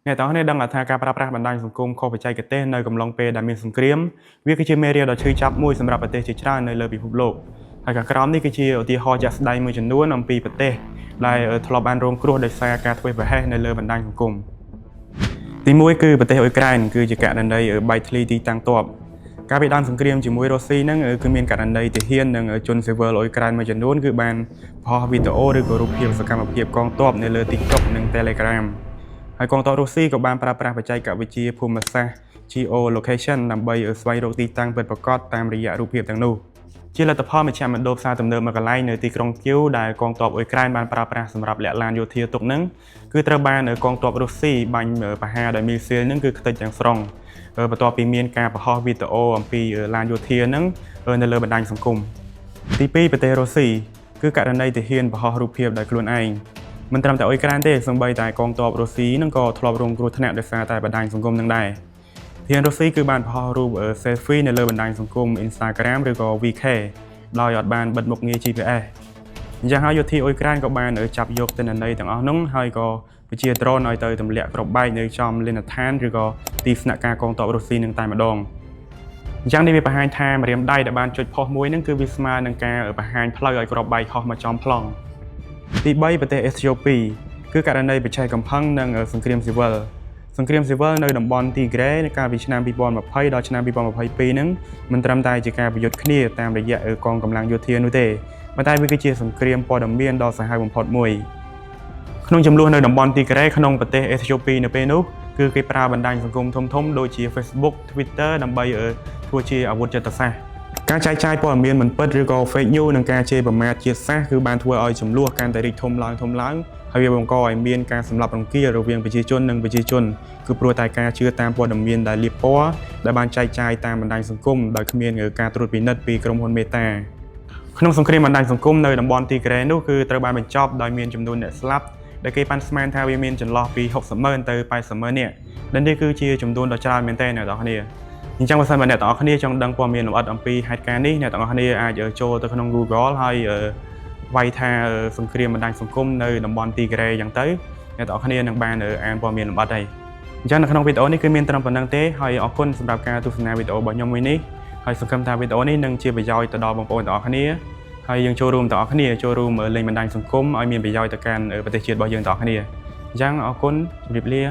អ្នកទាំងនេះដឹងថាការប្រើប្រាស់បណ្ដាញសង្គមខុសបច្ចេកទេសនៅកំឡុងពេលដែលមានសង្គ្រាមវាគឺជាមេរៀនដ៏ឈឺចាប់មួយសម្រាប់ប្រទេសជាច្រើននៅលើពិភពលោកហើយខាងក្រោមនេះគឺជាឧទាហរណ៍ជាក់ស្ដែងមួយចំនួនអំពីប្រទេសដែលធ្លាប់បានរងគ្រោះដោយសារការធ្វេសប្រហែសនៅលើបណ្ដាញសង្គមទី1គឺប្រទេសអ៊ុយក្រែនគឺជាករណីបែកធ្លាយទីតាំងទ័ពការពីដើមសង្គ្រាមជាមួយរុស្ស៊ីហ្នឹងគឺមានករណីទាហាននិងជនស៊ីវិលអ៊ុយក្រែនមួយចំនួនគឺបានផុសវីដេអូឬក៏រូបភាពសកម្មភាពកងទ័ពនៅលើ TikTok និង Telegram ហើយកងទ័ពរុស្ស៊ីក៏បានប្រើប្រាស់បច្ចេកវិទ្យាភូមិសាស្ត្រ Geolocation ដើម្បីស្វែងរកទីតាំងពិតប្រាកដតាមរយៈរូបភាពទាំងនោះជាលទ្ធផលមជ្ឈមណ្ឌលផ្សារទំនើបមួយកន្លែងនៅទីក្រុងគៀវដែលកងទ័ពអ៊ុយក្រែនបានប្រើប្រាស់សម្រាប់លាក់ឡានយោធាទុកហ្នឹងគឺត្រូវបានកងទ័ពរុស្ស៊ីបាញ់ប្រហារដោយមីស៊ីលហ្នឹងគឺខ្ទេចទាំងស្រុងបន្ទាប់ពីមានការបង្ហោះវីដេអូអំពីឡានយោធាហ្នឹងនៅលើបណ្ដាញសង្គមទី2ប្រទេសរុស្ស៊ីគឺករណីទាហានបង្ហោះរូបភាពដោយខ្លួនឯងមិនត្រឹមតែអ៊ុយក្រែនទេសូម្បីតែកងទ័ពរុស្ស៊ីហ្នឹងក៏ធ្លាប់រងគ្រោះថ្នាក់ដោយសារតែបណ្ដាញសង្គមហ្នឹងដែរទាហានរុស្ស៊ីគឺបានបង្ហោះរូប selfie នៅលើបណ្ដាញសង្គម Instagram ឬក៏ VK ដោយអត់បានបិទមុខងារ GPS អញ្ចឹងហើយយោធាអ៊ុយក្រែនក៏បានចាប់យកទិន្នន័យទាំងអស់នោះហើយក៏បញ្ជាដ្រូនឲ្យទៅទម្លាក់គ្រាប់បែកនៅចំលិនដ្ឋានឬក៏ទីស្នាក់ការកងទ័ពរុស្ស៊ីនឹងតែម្ដងអញ្ចឹងនេះវាបង្ហាញថាម្រាមដៃដែលបានចុចផុសមួយហ្នឹងគឺវាស្មើនឹងការបង្ហាញផ្លូវឲ្យគ្រាប់បែកហោះមកចំប្លង់ទី3ប្រទេសអេត្យូពីគឺករណីប្រឆេះកំផឹងនិងសង្គ្រាមស៊ីវិលនៅតំបន់ទីក្រេនៅកាលពីឆ្នាំ2020ដល់ឆ្នាំ2022ហ្នឹងមិនត្រឹមតែជាការប្រយុទ្ធគ្នាតាមរយៈកងកម្លាំងយោធានោះទេប៉ុន្តែវាគឺជាសង្គ្រាមព័ត៌មានដ៏សាហាវបំផុតមួយក្នុងចំនួននៅតំបន់ទីក្រេក្នុងប្រទេសអេត្យូពីនៅពេលនោះគឺគេប្រើបណ្ដាញសង្គមធំៗដូចជា Facebook, Twitter ដើម្បីធ្វើជាអាវុធយុទ្ធសាស្ត្រការចែកចាយព័ត៌មានមិនពិតឬក៏ fake news និងការជេរប្រមាថជាតិសាសន៍គឺបានធ្វើឲ្យចំនួនកាន់តែរីកធំឡើងហើយវាបង្កឲ្យមានការសម្លាប់រង្គាលរវាងប្រជាជននិងប្រជាជនគឺព្រោះតែការជឿតាមព័ត៌មានដែលលាបពណ៌ដែលបានចែកចាយតាមបណ្ដាញសង្គមដោយគ្មានការត្រួតពិនិត្យពីក្រុមហ៊ុនមេតាក្នុងសង្គ្រាមបណ្ដាញសង្គមនៅតំបន់ទីក្រេនោះគឺត្រូវបានបញ្ចប់ដោយមានចំនួនអ្នកស្លាប់ដែលគេប៉ាន់ស្មានថាវាមានចន្លោះពី 60,000 ទៅ 80,000 នាក់ដែលនេះគឺជាចំនួនដ៏ច្រើនមែនទែនអ្នកទាំងអស់គ្នាអញ្ចឹងបើសិនបើអ្នកទាំងអស់គ្នាចង់ដឹងព័ត៌មានលម្អិតអំពីហេតុការណ៍នេះអ្នកទាំងអស់គ្នាអាចចូលទៅក្នុង Google ហើយវាយថាសង្គ្រាមបណ្ដាញសង្គមនៅតំបន់ទីក្រេយ៉ាងទៅអ្នកទាំងអស់គ្នានឹងបានអានព័ត៌មានលម្អិតហើយអញ្ចឹងនៅក្នុងវីដេអូនេះគឺមានត្រឹមប៉ុណ្្នឹងទេហើយអរគុណសម្រាប់ការទស្សនាវីដេអូរបស់ខ្ញុំមួយនេះហើយសង្ឃឹមថាវីដេអូនេះនឹងជាប្រយោជន៍ទៅដល់បងប្អូនទាំងអស់គ្នាហើយយើងចូលរួមទាំងអស់គ្នាចូលរួមលេងបណ្ដាញសង្គមឲ្យមានប្រយោជន៍ទៅកាន់ប្រទេសជាតិរបស់យើងទាំងអស់គ្នាអញ្ចឹងអរគុណជម្រាបលា